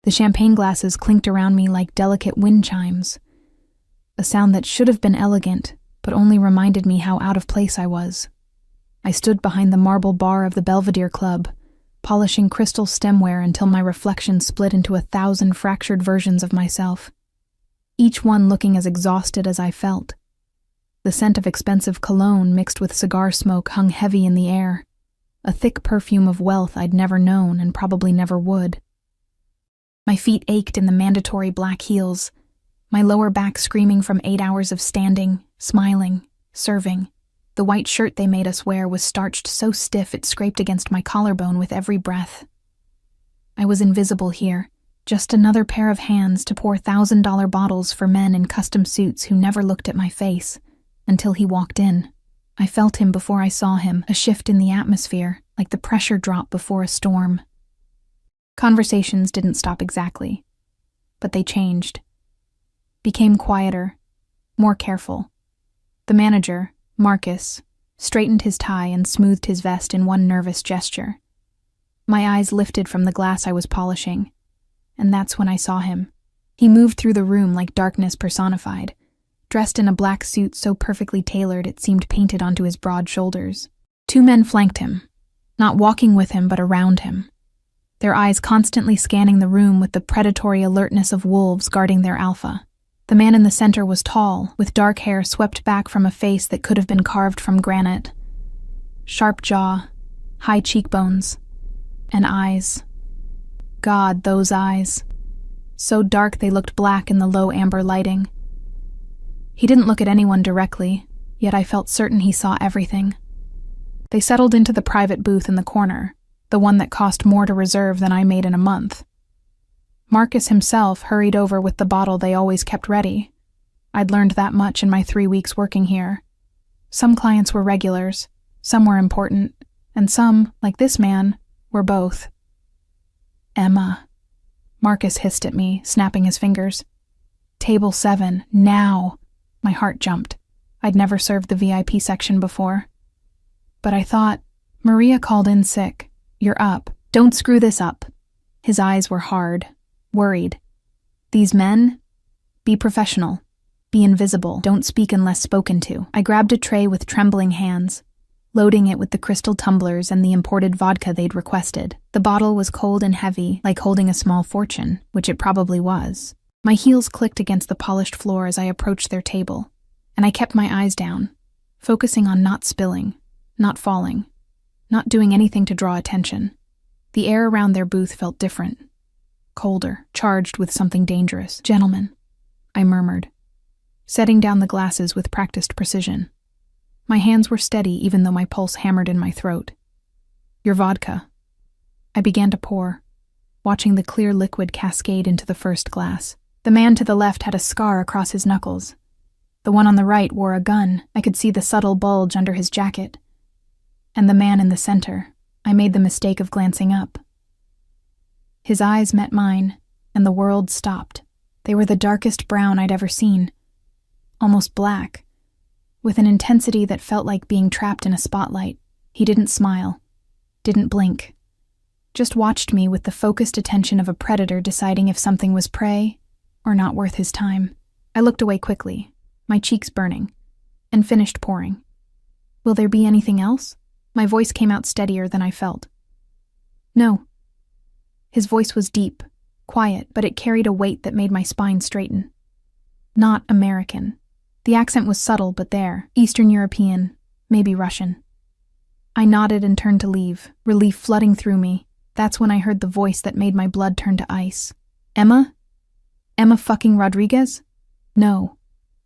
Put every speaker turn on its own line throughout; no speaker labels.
The champagne glasses clinked around me like delicate wind chimes, a sound that should have been elegant, but only reminded me how out of place I was. I stood behind the marble bar of the Belvedere Club, polishing crystal stemware until my reflection split into 1,000 fractured versions of myself, each one looking as exhausted as I felt. The scent of expensive cologne mixed with cigar smoke hung heavy in the air, a thick perfume of wealth I'd never known and probably never would. My feet ached in the mandatory black heels, my lower back screaming from 8 hours of standing, smiling, serving. The white shirt they made us wear was starched so stiff it scraped against my collarbone with every breath. I was invisible here, just another pair of hands to pour $1,000 bottles for men in custom suits who never looked at my face, until he walked in. I felt him before I saw him, a shift in the atmosphere, like the pressure drop before a storm. Conversations didn't stop exactly, but they changed. Became quieter, more careful. The manager, Marcus, straightened his tie and smoothed his vest in one nervous gesture. My eyes lifted from the glass I was polishing, and that's when I saw him. He moved through the room like darkness personified, dressed in a black suit so perfectly tailored it seemed painted onto his broad shoulders. 2 men flanked him, not walking with him but around him, their eyes constantly scanning the room with the predatory alertness of wolves guarding their alpha. The man in the center was tall, with dark hair swept back from a face that could have been carved from granite. Sharp jaw, high cheekbones, and eyes. God, those eyes. So dark they looked black in the low amber lighting. He didn't look at anyone directly, yet I felt certain he saw everything. They settled into the private booth in the corner, the one that cost more to reserve than I made in a month. Marcus himself hurried over with the bottle they always kept ready. I'd learned that much in my 3 weeks working here. Some clients were regulars, some were important, and some, like this man, were both. Emma. Marcus hissed at me, snapping his fingers. Table 7, now. My heart jumped. I'd never served the VIP section before. But I thought, Maria called in sick. You're up. Don't screw this up. His eyes were hard, worried. These men? Be professional. Be invisible. Don't speak unless spoken to. I grabbed a tray with trembling hands, loading it with the crystal tumblers and the imported vodka they'd requested. The bottle was cold and heavy, like holding a small fortune, which it probably was. My heels clicked against the polished floor as I approached their table, and I kept my eyes down, focusing on not spilling, not falling, not doing anything to draw attention. The air around their booth felt different, colder, charged with something dangerous. Gentlemen, I murmured, setting down the glasses with practiced precision. My hands were steady even though my pulse hammered in my throat. Your vodka. I began to pour, watching the clear liquid cascade into the first glass. The man to the left had a scar across his knuckles. The one on the right wore a gun. I could see the subtle bulge under his jacket. And the man in the center, I made the mistake of glancing up. His eyes met mine, and the world stopped. They were the darkest brown I'd ever seen, almost black, with an intensity that felt like being trapped in a spotlight. He didn't smile, didn't blink, just watched me with the focused attention of a predator deciding if something was prey or not worth his time. I looked away quickly, my cheeks burning, and finished pouring. Will there be anything else? My voice came out steadier than I felt. No. His voice was deep, quiet, but it carried a weight that made my spine straighten. Not American. The accent was subtle, but there. Eastern European, maybe Russian. I nodded and turned to leave, relief flooding through me. That's when I heard the voice that made my blood turn to ice. Emma? Emma fucking Rodriguez? No.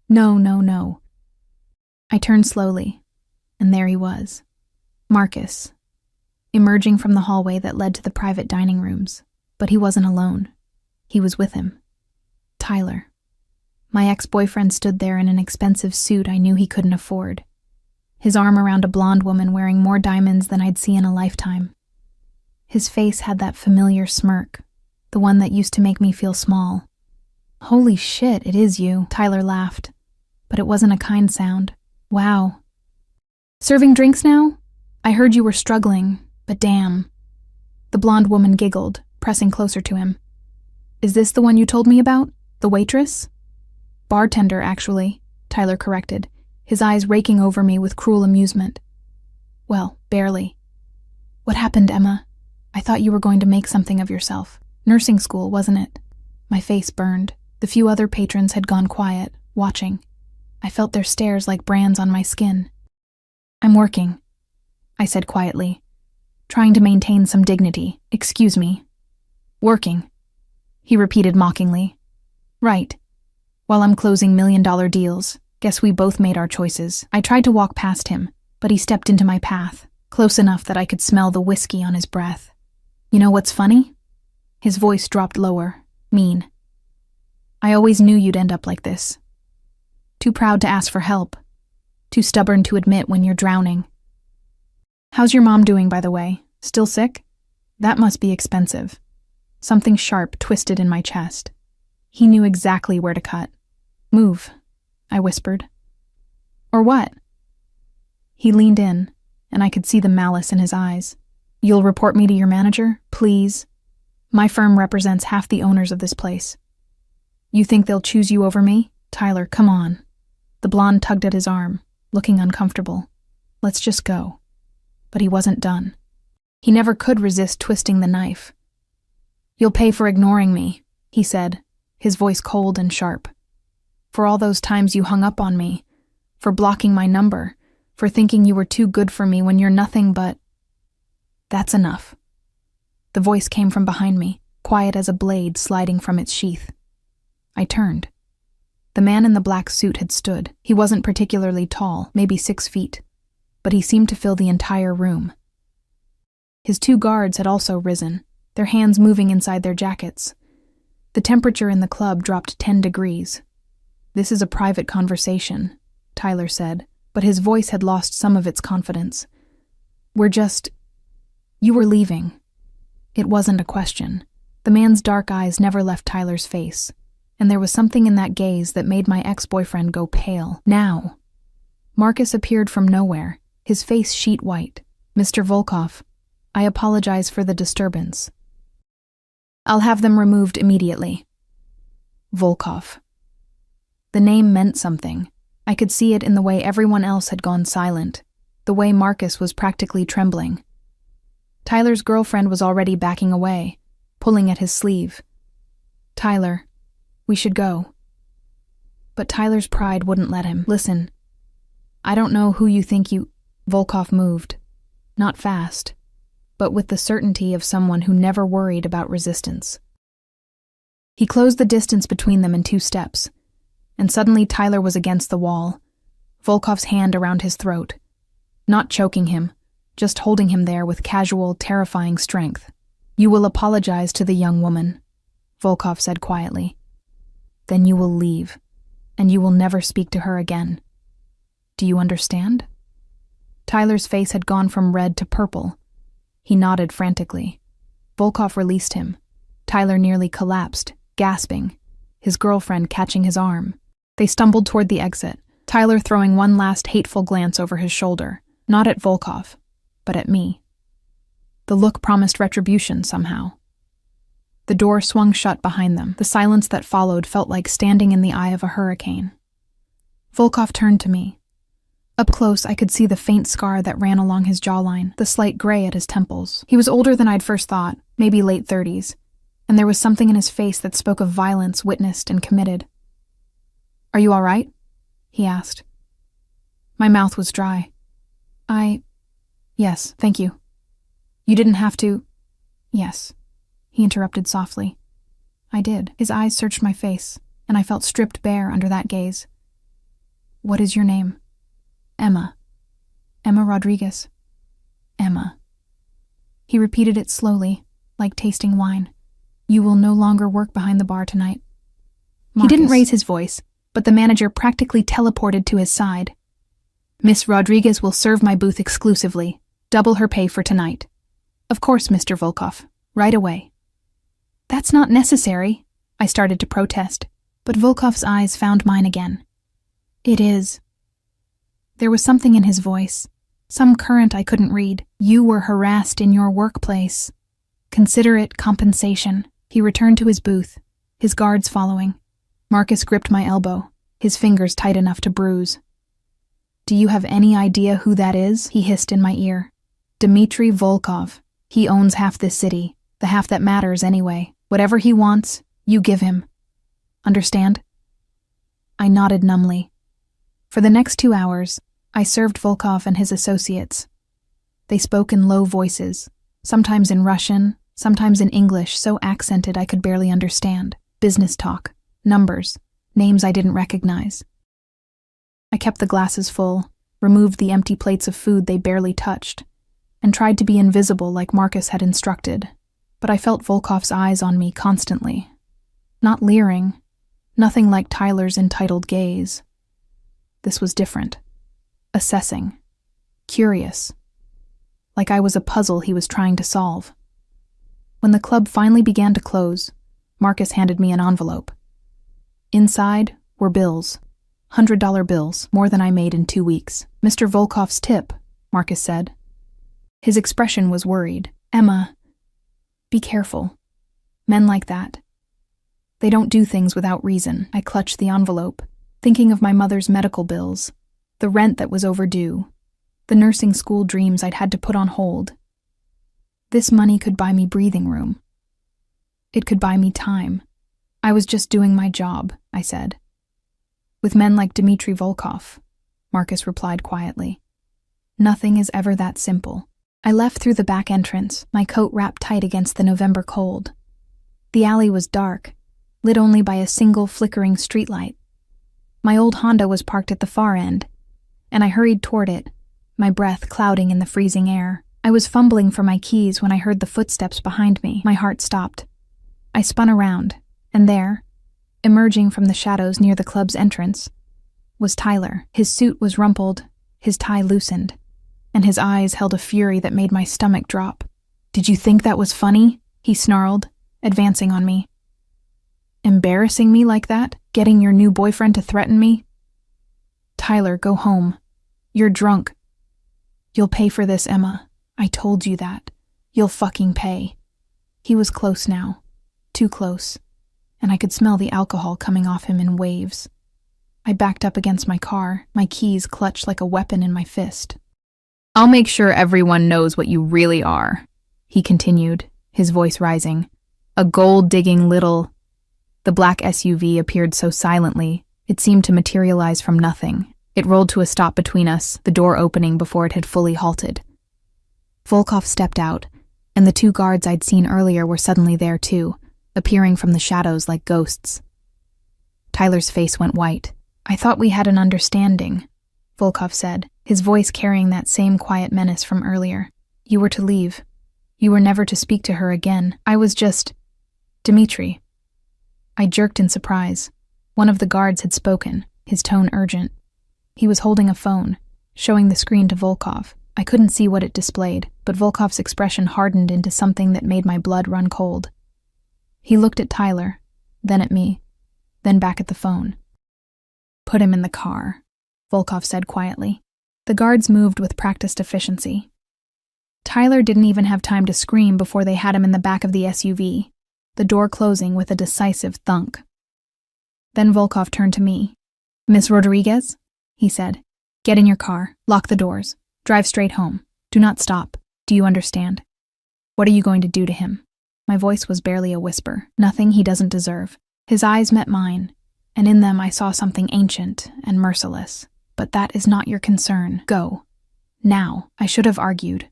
No, no, no. I turned slowly, and there he was. Marcus, emerging from the hallway that led to the private dining rooms. But he wasn't alone. He was with him. Tyler. My ex-boyfriend stood there in an expensive suit I knew he couldn't afford, his arm around a blonde woman wearing more diamonds than I'd see in a lifetime. His face had that familiar smirk, the one that used to make me feel small. Holy shit, it is you, Tyler laughed, but it wasn't a kind sound. Wow. Serving drinks now? I heard you were struggling, but damn. The blonde woman giggled, pressing closer to him. Is this the one you told me about? The waitress? Bartender, actually, Tyler corrected, his eyes raking over me with cruel amusement. Well, barely. What happened, Emma? I thought you were going to make something of yourself. Nursing school, wasn't it? My face burned. The few other patrons had gone quiet, watching. I felt their stares like brands on my skin. I'm working, I said quietly, trying to maintain some dignity. Excuse me. Working, he repeated mockingly. Right. While I'm closing million-dollar deals, guess we both made our choices. I tried to walk past him, but he stepped into my path, close enough that I could smell the whiskey on his breath. You know what's funny? His voice dropped lower, mean. I always knew you'd end up like this. Too proud to ask for help. Too stubborn to admit when you're drowning. How's your mom doing, by the way? Still sick? That must be expensive. Something sharp twisted in my chest. He knew exactly where to cut. Move, I whispered. Or what? He leaned in, and I could see the malice in his eyes. You'll report me to your manager, please? My firm represents half the owners of this place. You think they'll choose you over me? Tyler, come on. The blonde tugged at his arm, looking uncomfortable. Let's just go. But he wasn't done. He never could resist twisting the knife. You'll pay for ignoring me, he said, his voice cold and sharp. For all those times you hung up on me, for blocking my number, for thinking you were too good for me when you're nothing but... That's enough. The voice came from behind me, quiet as a blade sliding from its sheath. I turned. The man in the black suit had stood. He wasn't particularly tall, maybe 6 feet, but he seemed to fill the entire room. His 2 guards had also risen, their hands moving inside their jackets. The temperature in the club dropped 10 degrees. This is a private conversation, Tyler said, but his voice had lost some of its confidence. You were leaving. It wasn't a question. The man's dark eyes never left Tyler's face, and there was something in that gaze that made my ex-boyfriend go pale. Now. Marcus appeared from nowhere, his face sheet white. Mr. Volkov, I apologize for the disturbance. I'll have them removed immediately. Volkov. The name meant something. I could see it in the way everyone else had gone silent, the way Marcus was practically trembling. Tyler's girlfriend was already backing away, pulling at his sleeve. Tyler, we should go. But Tyler's pride wouldn't let him. Listen, I don't know who you think you... Volkov moved. Not fast, but with the certainty of someone who never worried about resistance. He closed the distance between them in 2 steps, and suddenly Tyler was against the wall, Volkov's hand around his throat, not choking him, just holding him there with casual, terrifying strength. You will apologize to the young woman, Volkov said quietly. Then you will leave, and you will never speak to her again. Do you understand? Tyler's face had gone from red to purple. He nodded frantically. Volkov released him. Tyler nearly collapsed, gasping, his girlfriend catching his arm. They stumbled toward the exit, Tyler throwing one last hateful glance over his shoulder, not at Volkov, but at me. The look promised retribution somehow. The door swung shut behind them. The silence that followed felt like standing in the eye of a hurricane. Volkov turned to me. Up close, I could see the faint scar that ran along his jawline, the slight gray at his temples. He was older than I'd first thought, maybe late 30s, and there was something in his face that spoke of violence witnessed and committed. Are you all right? He asked. My mouth was dry. Yes, thank you. You didn't have to... Yes, he interrupted softly. I did. His eyes searched my face, and I felt stripped bare under that gaze. What is your name? Emma. Emma Rodriguez. Emma. He repeated it slowly, like tasting wine. You will no longer work behind the bar tonight. Marcus. He didn't raise his voice, but the manager practically teleported to his side. Miss Rodriguez will serve my booth exclusively. Double her pay for tonight. Of course, Mr. Volkov. Right away. That's not necessary, I started to protest, but Volkov's eyes found mine again. It is. There was something in his voice, some current I couldn't read. You were harassed in your workplace. Consider it compensation. He returned to his booth, his guards following. Marcus gripped my elbow, his fingers tight enough to bruise. "Do you have any idea who that is?" he hissed in my ear. "Dmitry Volkov. He owns half this city, the half that matters anyway. Whatever he wants, you give him. Understand?" I nodded numbly. For the next 2 hours, I served Volkov and his associates. They spoke in low voices, sometimes in Russian, sometimes in English so accented I could barely understand. Business talk, numbers, names I didn't recognize. I kept the glasses full, removed the empty plates of food they barely touched, and tried to be invisible like Marcus had instructed, but I felt Volkov's eyes on me constantly. Not leering, nothing like Tyler's entitled gaze. This was different. Assessing. Curious. Like I was a puzzle he was trying to solve. When the club finally began to close, Marcus handed me an envelope. Inside were bills. $100 bills, more than I made in 2 weeks. "Mr. Volkov's tip," Marcus said. His expression was worried. "Emma, be careful. Men like that. They don't do things without reason." I clutched the envelope, thinking of my mother's medical bills, the rent that was overdue, the nursing school dreams I'd had to put on hold. This money could buy me breathing room. It could buy me time. I was just doing my job, I said. "With men like Dmitry Volkov," Marcus replied quietly. "Nothing is ever that simple." I left through the back entrance, my coat wrapped tight against the November cold. The alley was dark, lit only by a single flickering streetlight. My old Honda was parked at the far end, and I hurried toward it, my breath clouding in the freezing air. I was fumbling for my keys when I heard the footsteps behind me. My heart stopped. I spun around, and there, emerging from the shadows near the club's entrance, was Tyler. His suit was rumpled, his tie loosened, and his eyes held a fury that made my stomach drop. "Did you think that was funny?" he snarled, advancing on me. "Embarrassing me like that? Getting your new boyfriend to threaten me?" "Tyler, go home. You're drunk. You'll pay for this, Emma. I told you that. You'll fucking pay." He was close now. Too close. And I could smell the alcohol coming off him in waves. I backed up against my car, my keys clutched like a weapon in my fist. "I'll make sure everyone knows what you really are," he continued, his voice rising. "A gold-digging little—" The black SUV appeared so silently, it seemed to materialize from nothing. It rolled to a stop between us, the door opening before it had fully halted. Volkov stepped out, and the 2 guards I'd seen earlier were suddenly there too, appearing from the shadows like ghosts. Tyler's face went white. "I thought we had an understanding," Volkov said, his voice carrying that same quiet menace from earlier. "You were to leave. You were never to speak to her again. I was just— Dmitry." I jerked in surprise. One of the guards had spoken, his tone urgent. He was holding a phone, showing the screen to Volkov. I couldn't see what it displayed, but Volkov's expression hardened into something that made my blood run cold. He looked at Tyler, then at me, then back at the phone. "Put him in the car," Volkov said quietly. The guards moved with practiced efficiency. Tyler didn't even have time to scream before they had him in the back of the SUV, the door closing with a decisive thunk. Then Volkov turned to me. "Miss Rodriguez," he said, "get in your car, lock the doors, drive straight home. Do not stop. Do you understand? What are you going to do to him?" My voice was barely a whisper. "Nothing he doesn't deserve." His eyes met mine, and in them I saw something ancient and merciless. "But that is not your concern. Go. Now." I should have argued,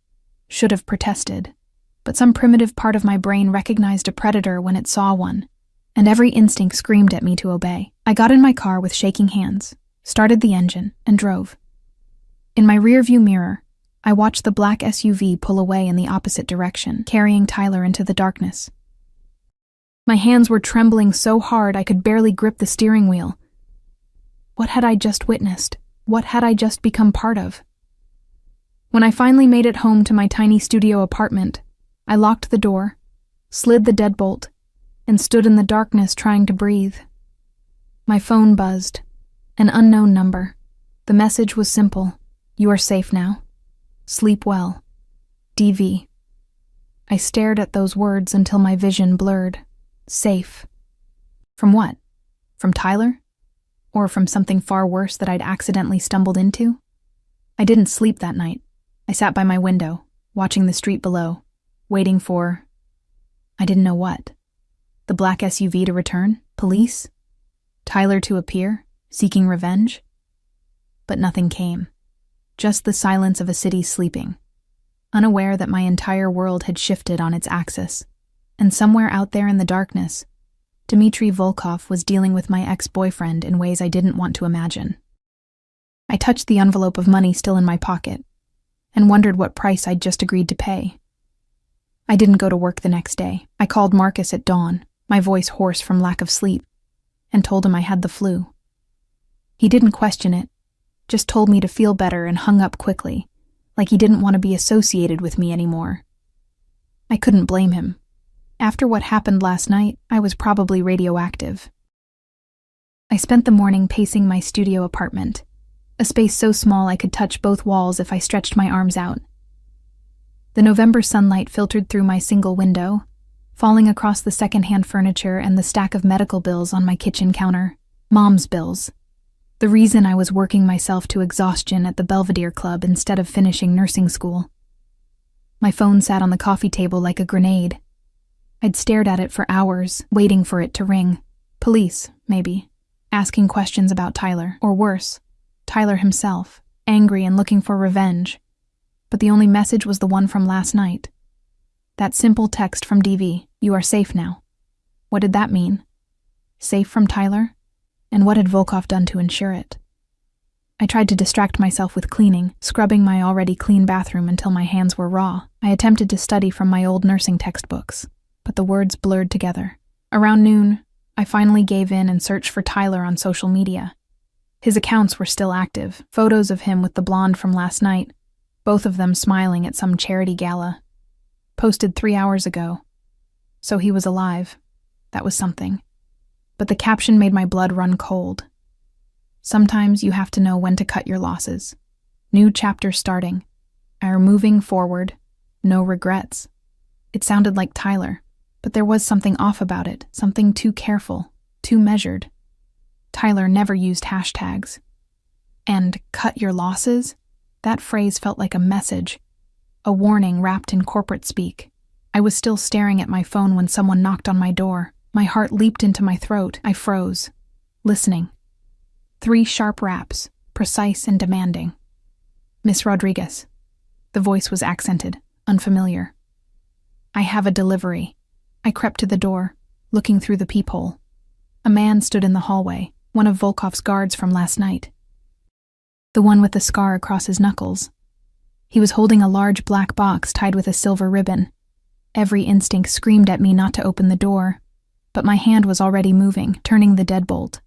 should have protested, but some primitive part of my brain recognized a predator when it saw one, and every instinct screamed at me to obey. I got in my car with shaking hands, started the engine, and drove. In my rearview mirror, I watched the black SUV pull away in the opposite direction, carrying Tyler into the darkness. My hands were trembling so hard I could barely grip the steering wheel. What had I just witnessed? What had I just become part of? When I finally made it home to my tiny studio apartment, I locked the door, slid the deadbolt, and stood in the darkness trying to breathe. My phone buzzed. An unknown number. The message was simple. "You are safe now. Sleep well. DV." I stared at those words until my vision blurred. Safe. From what? From Tyler? Or from something far worse that I'd accidentally stumbled into? I didn't sleep that night. I sat by my window, watching the street below, waiting for... I didn't know what. The black SUV to return? Police? Tyler to appear, seeking revenge? But nothing came. Just the silence of a city sleeping, unaware that my entire world had shifted on its axis. And somewhere out there in the darkness, Dmitry Volkov was dealing with my ex-boyfriend in ways I didn't want to imagine. I touched the envelope of money still in my pocket and wondered what price I'd just agreed to pay. I didn't go to work the next day. I called Marcus at dawn, my voice hoarse from lack of sleep, and told him I had the flu. He didn't question it, just told me to feel better and hung up quickly, like he didn't want to be associated with me anymore. I couldn't blame him. After what happened last night, I was probably radioactive. I spent the morning pacing my studio apartment, a space so small I could touch both walls if I stretched my arms out. The November sunlight filtered through my single window, falling across the secondhand furniture and the stack of medical bills on my kitchen counter. Mom's bills. The reason I was working myself to exhaustion at the Belvedere Club instead of finishing nursing school. My phone sat on the coffee table like a grenade. I'd stared at it for hours, waiting for it to ring. Police, maybe. Asking questions about Tyler, or worse, Tyler himself, angry and looking for revenge. But the only message was the one from last night. That simple text from DV, "You are safe now." What did that mean? Safe from Tyler? And what had Volkov done to ensure it? I tried to distract myself with cleaning, scrubbing my already clean bathroom until my hands were raw. I attempted to study from my old nursing textbooks, but the words blurred together. Around noon, I finally gave in and searched for Tyler on social media. His accounts were still active, photos of him with the blonde from last night, both of them smiling at some charity gala. Posted 3 hours ago. So he was alive. That was something. But the caption made my blood run cold. Sometimes you have to know when to cut your losses. New chapter starting. Are moving forward. No regrets. It sounded like Tyler, but there was something off about it, something too careful, too measured. Tyler never used hashtags. And cut your losses? That phrase felt like a message, a warning wrapped in corporate speak. I was still staring at my phone when someone knocked on my door. My heart leaped into my throat. I froze, listening. 3 sharp raps, precise and demanding. "Miss Rodriguez." The voice was accented, unfamiliar. "I have a delivery." I crept to the door, looking through the peephole. A man stood in the hallway, one of Volkov's guards from last night. The one with the scar across his knuckles. He was holding a large black box tied with a silver ribbon. Every instinct screamed at me not to open the door, but my hand was already moving, turning the deadbolt,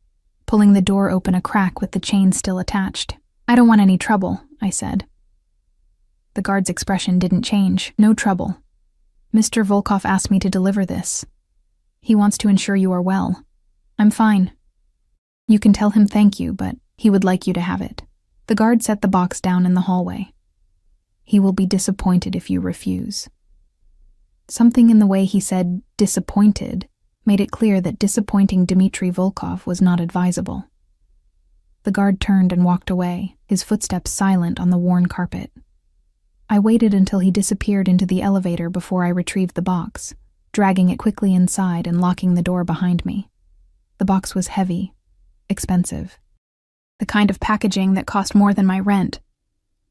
pulling the door open a crack with the chain still attached. "I don't want any trouble," I said. The guard's expression didn't change. "No trouble. Mr. Volkov asked me to deliver this. He wants to ensure you are well." "I'm fine." "You can tell him thank you, but he would like you to have it." The guard set the box down in the hallway. "He will be disappointed if you refuse." Something in the way he said disappointed made it clear that disappointing Dmitry Volkov was not advisable. The guard turned and walked away, his footsteps silent on the worn carpet. I waited until he disappeared into the elevator before I retrieved the box, dragging it quickly inside and locking the door behind me. The box was heavy, expensive. The kind of packaging that cost more than my rent.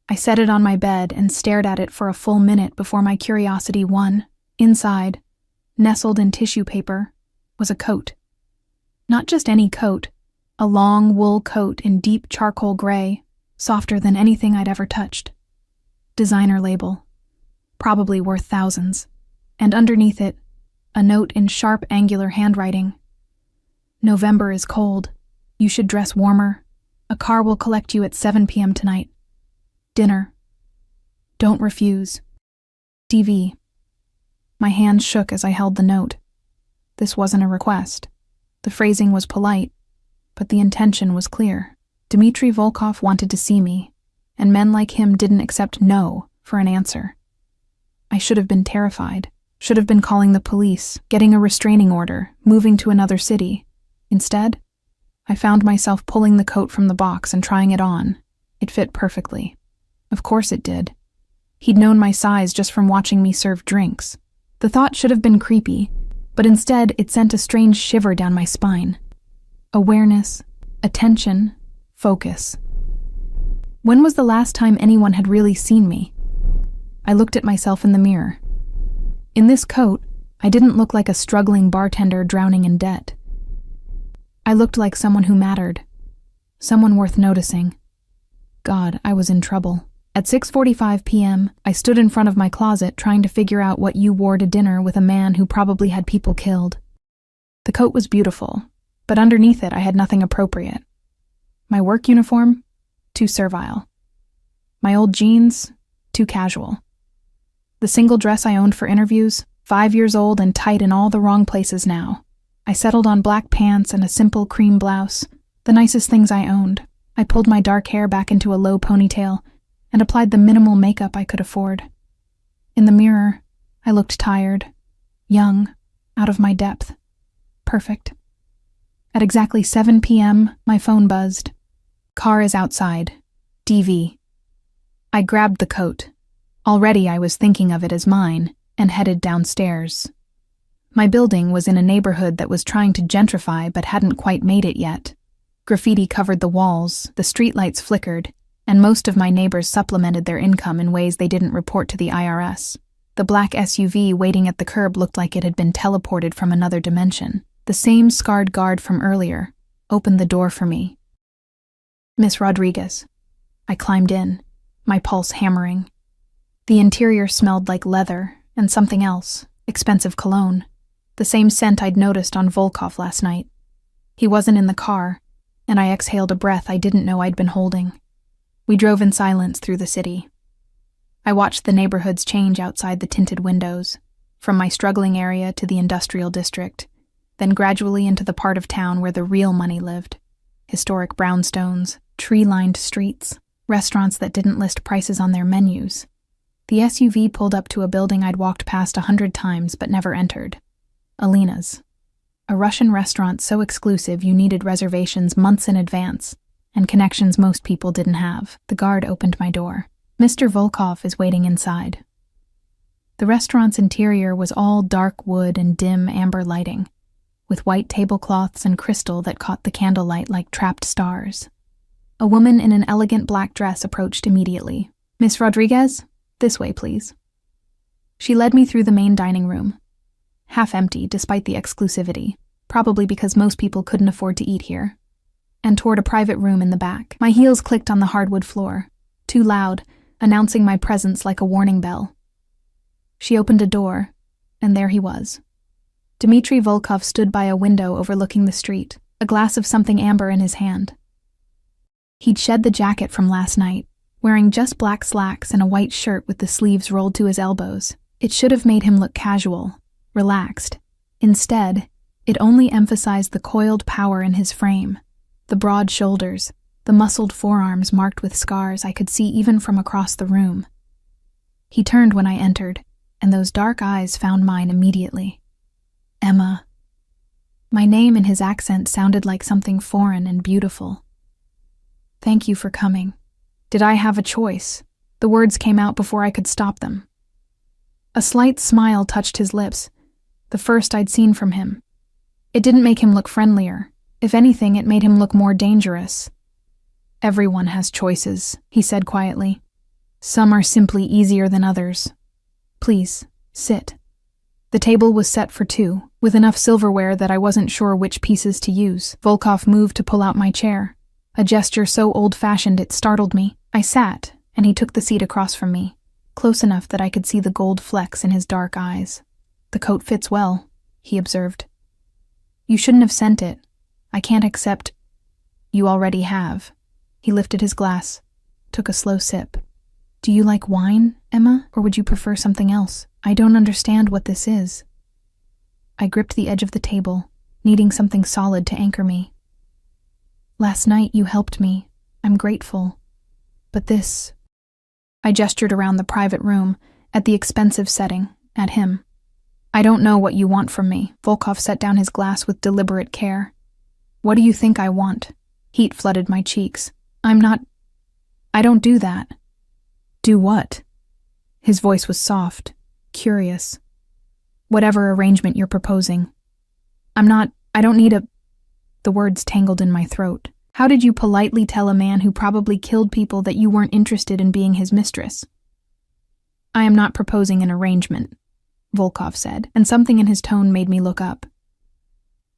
I set it on my bed and stared at it for a full minute before my curiosity won. Inside, nestled in tissue paper, was a coat. Not just any coat, a long wool coat in deep charcoal gray, softer than anything I'd ever touched. Designer label, probably worth thousands, and underneath it, a note in sharp angular handwriting. "November is cold. You should dress warmer. A car will collect you at 7 p.m. tonight. Dinner. Don't refuse. DV." My hands shook as I held the note. This wasn't a request. The phrasing was polite, but the intention was clear. Dmitry Volkov wanted to see me, and men like him didn't accept no for an answer. I should have been terrified, should have been calling the police, getting a restraining order, moving to another city. Instead, I found myself pulling the coat from the box and trying it on. It fit perfectly. Of course it did. He'd known my size just from watching me serve drinks. The thought should have been creepy, but instead it sent a strange shiver down my spine. Awareness, attention, focus. When was the last time anyone had really seen me? I looked at myself in the mirror. In this coat, I didn't look like a struggling bartender drowning in debt. I looked like someone who mattered, someone worth noticing. God, I was in trouble. At 6:45 p.m., I stood in front of my closet trying to figure out what you wore to dinner with a man who probably had people killed. The coat was beautiful, but underneath it I had nothing appropriate. My work uniform? Too servile. My old jeans? Too casual. The single dress I owned for interviews? 5 years old and tight in all the wrong places now. I settled on black pants and a simple cream blouse, the nicest things I owned. I pulled my dark hair back into a low ponytail and applied the minimal makeup I could afford. In the mirror, I looked tired, young, out of my depth. Perfect. At exactly 7 p.m., my phone buzzed. Car is outside. DV. I grabbed the coat. Already I was thinking of it as mine and headed downstairs. My building was in a neighborhood that was trying to gentrify but hadn't quite made it yet. Graffiti covered the walls, the streetlights flickered, and most of my neighbors supplemented their income in ways they didn't report to the IRS. The black SUV waiting at the curb looked like it had been teleported from another dimension. The same scarred guard from earlier opened the door for me. Miss Rodriguez. I climbed in, my pulse hammering. The interior smelled like leather and something else, expensive cologne. The same scent I'd noticed on Volkov last night. He wasn't in the car, and I exhaled a breath I didn't know I'd been holding. We drove in silence through the city. I watched the neighborhoods change outside the tinted windows, from my struggling area to the industrial district, then gradually into the part of town where the real money lived. Historic brownstones, tree-lined streets, restaurants that didn't list prices on their menus. The SUV pulled up to a building I'd walked past 100 times but never entered. Alina's. A Russian restaurant so exclusive you needed reservations months in advance, and connections most people didn't have. The guard opened my door. Mr. Volkov is waiting inside. The restaurant's interior was all dark wood and dim amber lighting, with white tablecloths and crystal that caught the candlelight like trapped stars. A woman in an elegant black dress approached immediately. Miss Rodriguez? This way, please. She led me through the main dining room, half empty despite the exclusivity, probably because most people couldn't afford to eat here, and toward a private room in the back. My heels clicked on the hardwood floor, too loud, announcing my presence like a warning bell. She opened a door, and there he was. Dmitry Volkov stood by a window overlooking the street, a glass of something amber in his hand. He'd shed the jacket from last night, wearing just black slacks and a white shirt with the sleeves rolled to his elbows. It should have made him look casual, relaxed. Instead, it only emphasized the coiled power in his frame, the broad shoulders, the muscled forearms marked with scars I could see even from across the room. He turned when I entered, and those dark eyes found mine immediately. Emma. My name and his accent sounded like something foreign and beautiful. Thank you for coming. Did I have a choice? The words came out before I could stop them. A slight smile touched his lips, the first I'd seen from him. It didn't make him look friendlier. If anything, it made him look more dangerous. Everyone has choices, he said quietly. Some are simply easier than others. Please, sit. The table was set for two, with enough silverware that I wasn't sure which pieces to use. Volkov moved to pull out my chair, a gesture so old-fashioned it startled me. I sat, and he took the seat across from me, close enough that I could see the gold flecks in his dark eyes. The coat fits well, he observed. You shouldn't have sent it. I can't accept. You already have. He lifted his glass, took a slow sip. Do you like wine, Emma, or would you prefer something else? I don't understand what this is. I gripped the edge of the table, needing something solid to anchor me. Last night you helped me. I'm grateful. But this... I gestured around the private room, at the expensive setting, at him. I don't know what you want from me. Volkov set down his glass with deliberate care. What do you think I want? Heat flooded my cheeks. I don't do that. Do what? His voice was soft, curious. Whatever arrangement you're proposing. I don't need a... The words tangled in my throat. How did you politely tell a man who probably killed people that you weren't interested in being his mistress? I am not proposing an arrangement, Volkov said, and something in his tone made me look up.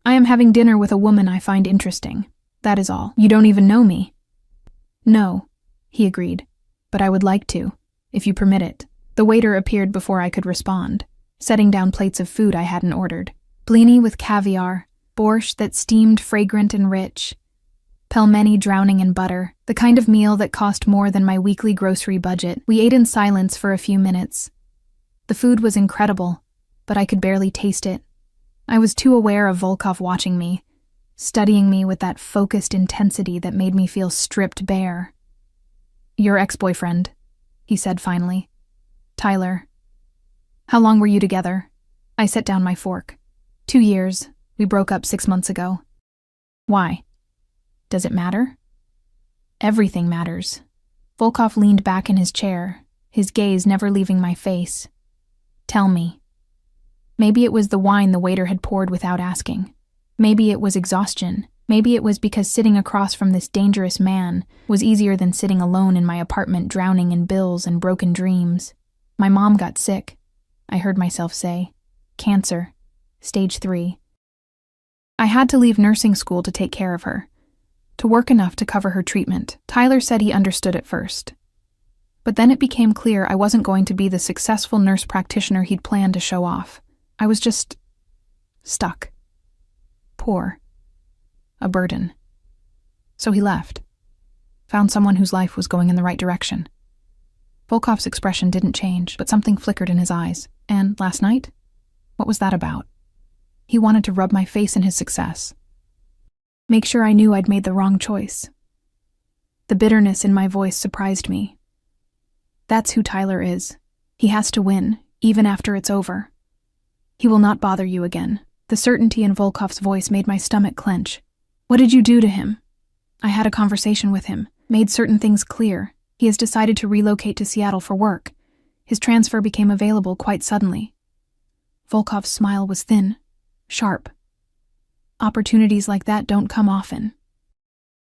I am having dinner with a woman I find interesting. That is all. You don't even know me. No, he agreed, but I would like to, if you permit it. The waiter appeared before I could respond, setting down plates of food I hadn't ordered. Blini with caviar, borscht that steamed fragrant and rich, pelmeni drowning in butter, the kind of meal that cost more than my weekly grocery budget. We ate in silence for a few minutes. The food was incredible, but I could barely taste it. I was too aware of Volkov watching me, studying me with that focused intensity that made me feel stripped bare. Your ex-boyfriend, he said finally. Tyler. How long were you together? I set down my fork. 2 years. We broke up 6 months ago. Why? Does it matter? Everything matters. Volkov leaned back in his chair, his gaze never leaving my face. Tell me. Maybe it was the wine the waiter had poured without asking. Maybe it was exhaustion. Maybe it was because sitting across from this dangerous man was easier than sitting alone in my apartment drowning in bills and broken dreams. My mom got sick, I heard myself say. Cancer. Stage 3. I had to leave nursing school to take care of her, to work enough to cover her treatment. Tyler said he understood at first. But then it became clear I wasn't going to be the successful nurse practitioner he'd planned to show off. I was just stuck. Poor. A burden. So he left. Found someone whose life was going in the right direction. Volkov's expression didn't change, but something flickered in his eyes. And last night? What was that about? He wanted to rub my face in his success. Make sure I knew I'd made the wrong choice. The bitterness in my voice surprised me. That's who Tyler is. He has to win, even after it's over. He will not bother you again. The certainty in Volkov's voice made my stomach clench. What did you do to him? I had a conversation with him, made certain things clear. He has decided to relocate to Seattle for work. His transfer became available quite suddenly. Volkov's smile was thin, sharp. Opportunities like that don't come often.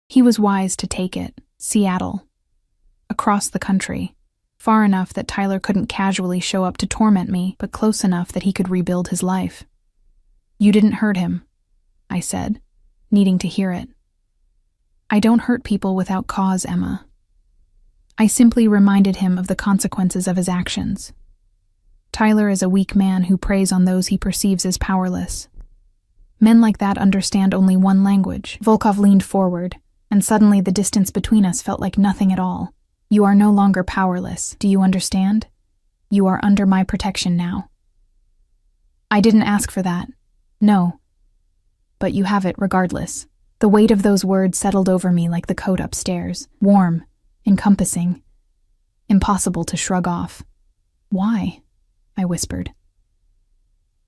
He was wise to take it. Seattle. Across the country. Far enough that Tyler couldn't casually show up to torment me, but close enough that he could rebuild his life. You didn't hurt him, I said, needing to hear it. I don't hurt people without cause, Emma. I simply reminded him of the consequences of his actions. Tyler is a weak man who preys on those he perceives as powerless. Men like that understand only one language. Volkov leaned forward, and suddenly the distance between us felt like nothing at all. You are no longer powerless, do you understand? You are under my protection now. I didn't ask for that. No. But you have it regardless. The weight of those words settled over me like the coat upstairs, warm, encompassing, impossible to shrug off. Why? I whispered.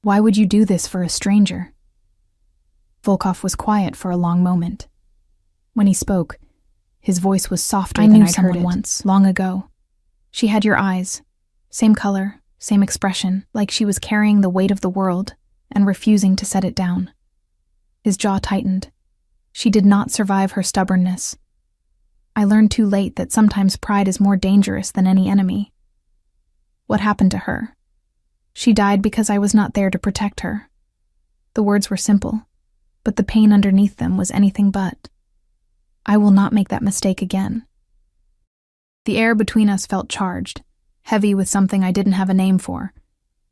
Why would you do this for a stranger? Volkov was quiet for a long moment. When he spoke, his voice was softer than I'd heard it once, long ago. She had your eyes, same color, same expression, like she was carrying the weight of the world and refusing to set it down. His jaw tightened. She did not survive her stubbornness. I learned too late that sometimes pride is more dangerous than any enemy. What happened to her? She died because I was not there to protect her. The words were simple, but the pain underneath them was anything but. I will not make that mistake again. The air between us felt charged, heavy with something I didn't have a name for.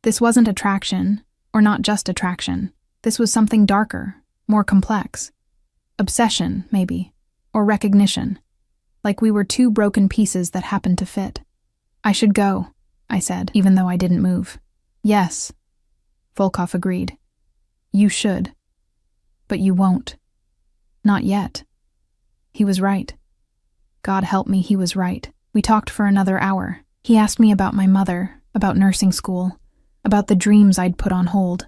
This wasn't attraction, or not just attraction. This was something darker, more complex. Obsession, maybe, or recognition. Like we were two broken pieces that happened to fit. I should go, I said, even though I didn't move. Yes, Volkov agreed. You should. But you won't. Not yet. He was right. God help me, he was right. We talked for another hour. He asked me about my mother, about nursing school, about the dreams I'd put on hold.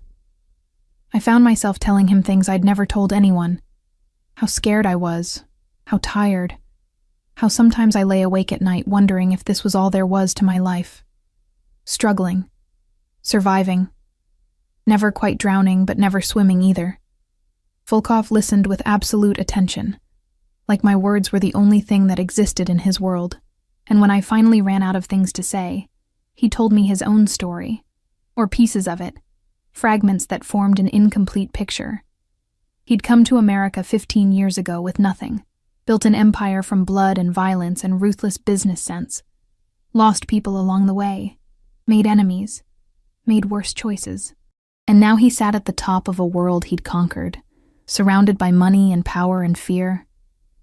I found myself telling him things I'd never told anyone. How scared I was. How tired. How sometimes I lay awake at night wondering if this was all there was to my life. Struggling. Surviving. Never quite drowning, but never swimming either. Volkov listened with absolute attention, like my words were the only thing that existed in his world. And when I finally ran out of things to say, he told me his own story, or pieces of it, fragments that formed an incomplete picture. He'd come to America 15 years ago with nothing, built an empire from blood and violence and ruthless business sense, lost people along the way, made enemies, made worse choices. And now he sat at the top of a world he'd conquered, surrounded by money and power and fear.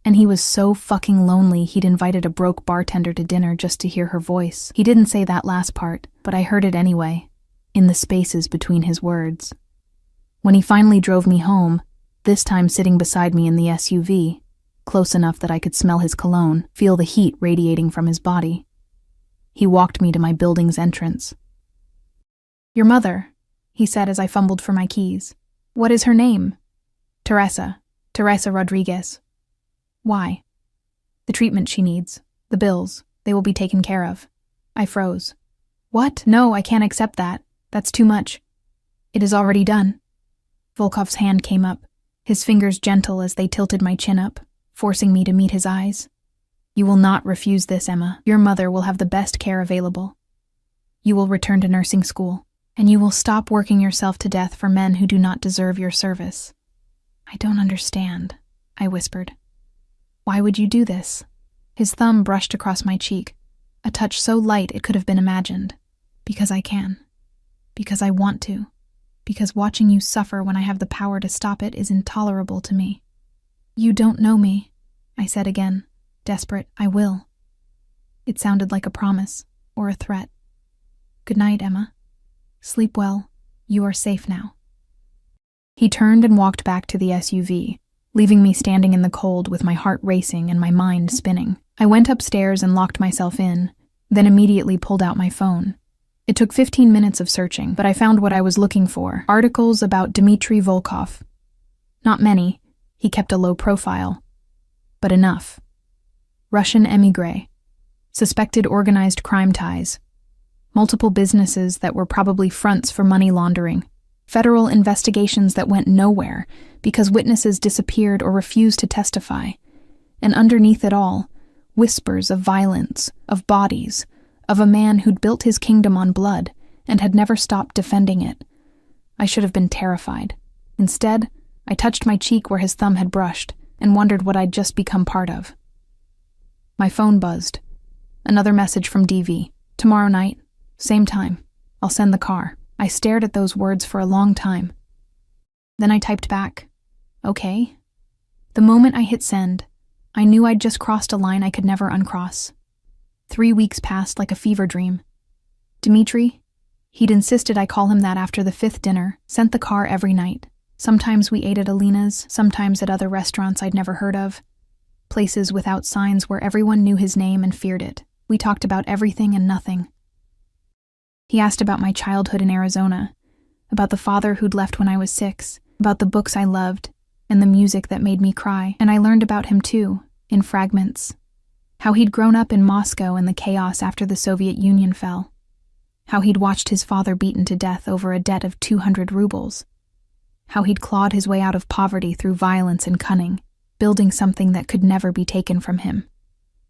And he was so fucking lonely he'd invited a broke bartender to dinner just to hear her voice. He didn't say that last part, but I heard it anyway, in the spaces between his words. When he finally drove me home, this time sitting beside me in the SUV, close enough that I could smell his cologne, feel the heat radiating from his body, he walked me to my building's entrance. "Your mother," he said as I fumbled for my keys. "What is her name?" "Teresa Rodriguez." "Why?" "The treatment she needs. The bills. They will be taken care of." I froze. "What? No, I can't accept that. That's too much." "It is already done." Volkov's hand came up, his fingers gentle as they tilted my chin up, forcing me to meet his eyes. "You will not refuse this, Emma. Your mother will have the best care available. You will return to nursing school, and you will stop working yourself to death for men who do not deserve your service." "I don't understand," I whispered. "Why would you do this?" His thumb brushed across my cheek, a touch so light it could have been imagined. "Because I can. Because I want to. Because watching you suffer when I have the power to stop it is intolerable to me." "You don't know me," I said again, desperate. "I will." It sounded like a promise, or a threat. "Good night, Emma. Sleep well. You are safe now." He turned and walked back to the SUV, leaving me standing in the cold with my heart racing and my mind spinning. I went upstairs and locked myself in, then immediately pulled out my phone. It took 15 minutes of searching, but I found what I was looking for: articles about Dmitry Volkov. Not many, he kept a low profile, but enough. Russian émigré, suspected organized crime ties, multiple businesses that were probably fronts for money laundering, federal investigations that went nowhere because witnesses disappeared or refused to testify, and underneath it all, whispers of violence, of bodies, of a man who'd built his kingdom on blood and had never stopped defending it. I should have been terrified. Instead, I touched my cheek where his thumb had brushed and wondered what I'd just become part of. My phone buzzed. Another message from DV. "Tomorrow night, same time. I'll send the car." I stared at those words for a long time. Then I typed back, "Okay." The moment I hit send, I knew I'd just crossed a line I could never uncross. 3 weeks passed like a fever dream. Dmitry, he'd insisted I call him that after the 5th dinner, sent the car every night. Sometimes we ate at Alina's, sometimes at other restaurants I'd never heard of. Places without signs where everyone knew his name and feared it. We talked about everything and nothing. He asked about my childhood in Arizona, about the father who'd left when I was 6, about the books I loved, and the music that made me cry. And I learned about him too, in fragments. How he'd grown up in Moscow in the chaos after the Soviet Union fell. How he'd watched his father beaten to death over a debt of 200 rubles. How he'd clawed his way out of poverty through violence and cunning, building something that could never be taken from him.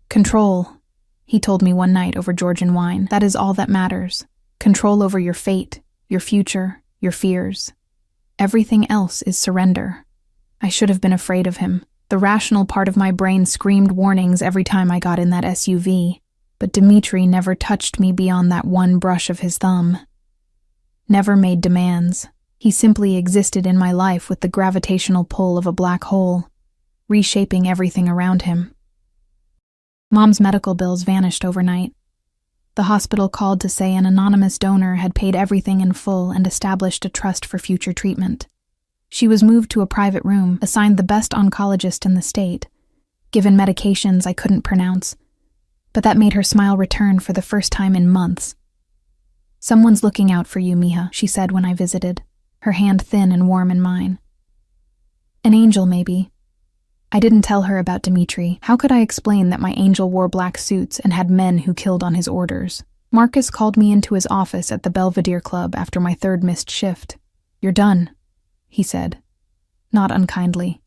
"Control," he told me one night over Georgian wine. "That is all that matters. Control over your fate, your future, your fears. Everything else is surrender." I should have been afraid of him. The rational part of my brain screamed warnings every time I got in that SUV, but Dmitry never touched me beyond that one brush of his thumb. Never made demands. He simply existed in my life with the gravitational pull of a black hole, reshaping everything around him. Mom's medical bills vanished overnight. The hospital called to say an anonymous donor had paid everything in full and established a trust for future treatment. She was moved to a private room, assigned the best oncologist in the state, given medications I couldn't pronounce, but that made her smile return for the first time in months. "Someone's looking out for you, Miha," she said when I visited, her hand thin and warm in mine. "An angel, maybe. I didn't tell her about Dimitri. How could I explain that my angel wore black suits and had men who killed on his orders? Marcus called me into his office at the Belvedere Club after my third missed shift. "You're done," he said, not unkindly.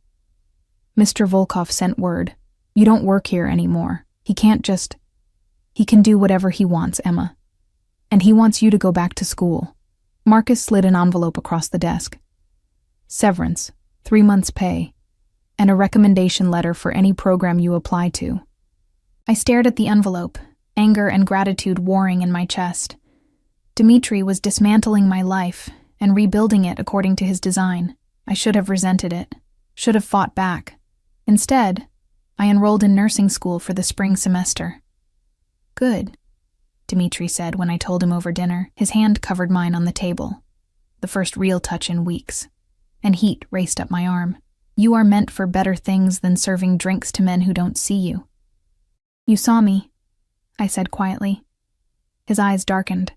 "Mr. Volkov sent word. You don't work here anymore. He can do whatever he wants, Emma. And he wants you to go back to school." Marcus slid an envelope across the desk. "Severance, 3 months' pay, and a recommendation letter for any program you apply to." I stared at the envelope, anger and gratitude warring in my chest. Dimitri was dismantling my life and rebuilding it according to his design. I should have resented it, should have fought back. Instead, I enrolled in nursing school for the spring semester. "Good," Dimitri said when I told him over dinner. His hand covered mine on the table, the first real touch in weeks, and heat raced up my arm. "You are meant for better things than serving drinks to men who don't see you." "You saw me," I said quietly. His eyes darkened.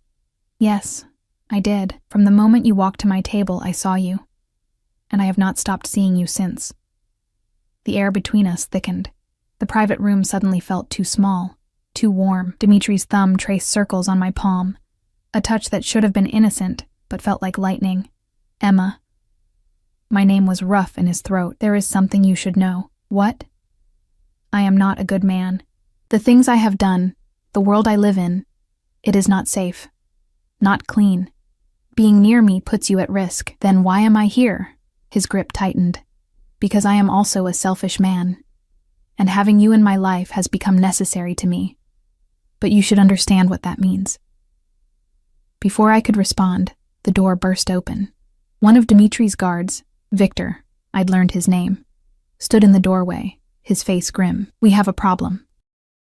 "Yes, I did. From the moment you walked to my table, I saw you. And I have not stopped seeing you since." The air between us thickened. The private room suddenly felt too small, too warm. Dimitri's thumb traced circles on my palm, a touch that should have been innocent, but felt like lightning. "Emma." My name was rough in his throat. "There is something you should know." "What?" "I am not a good man. The things I have done, the world I live in, it is not safe. Not clean. Being near me puts you at risk." "Then why am I here?" His grip tightened. "Because I am also a selfish man, and having you in my life has become necessary to me. But you should understand what that means." Before I could respond, the door burst open. One of Dimitri's guards, Victor, I'd learned his name, stood in the doorway, his face grim. "We have a problem."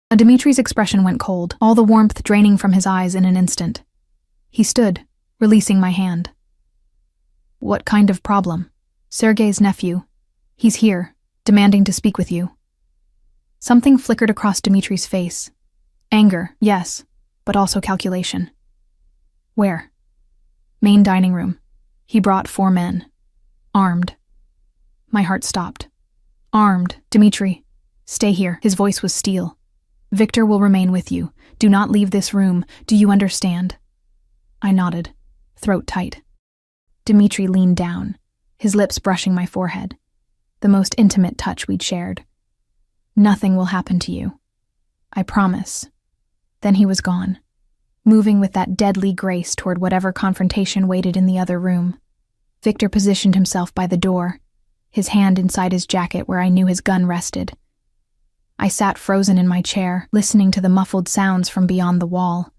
Dimitri's expression went cold, all the warmth draining from his eyes in an instant. He stood, releasing my hand. "What kind of problem?" "Sergei's nephew. He's here, demanding to speak with you." Something flickered across Dimitri's face. Anger, yes, but also calculation. "Where?" "Main dining room. He brought 4 men. Armed." My heart stopped. "Armed. Dimitri, stay here." His voice was steel. "Victor will remain with you. Do not leave this room. Do you understand?" I nodded, throat tight. Dimitri leaned down, his lips brushing my forehead, the most intimate touch we'd shared. "Nothing will happen to you. I promise." Then he was gone, moving with that deadly grace toward whatever confrontation waited in the other room. Victor positioned himself by the door, his hand inside his jacket where I knew his gun rested. I sat frozen in my chair, listening to the muffled sounds from beyond the wall.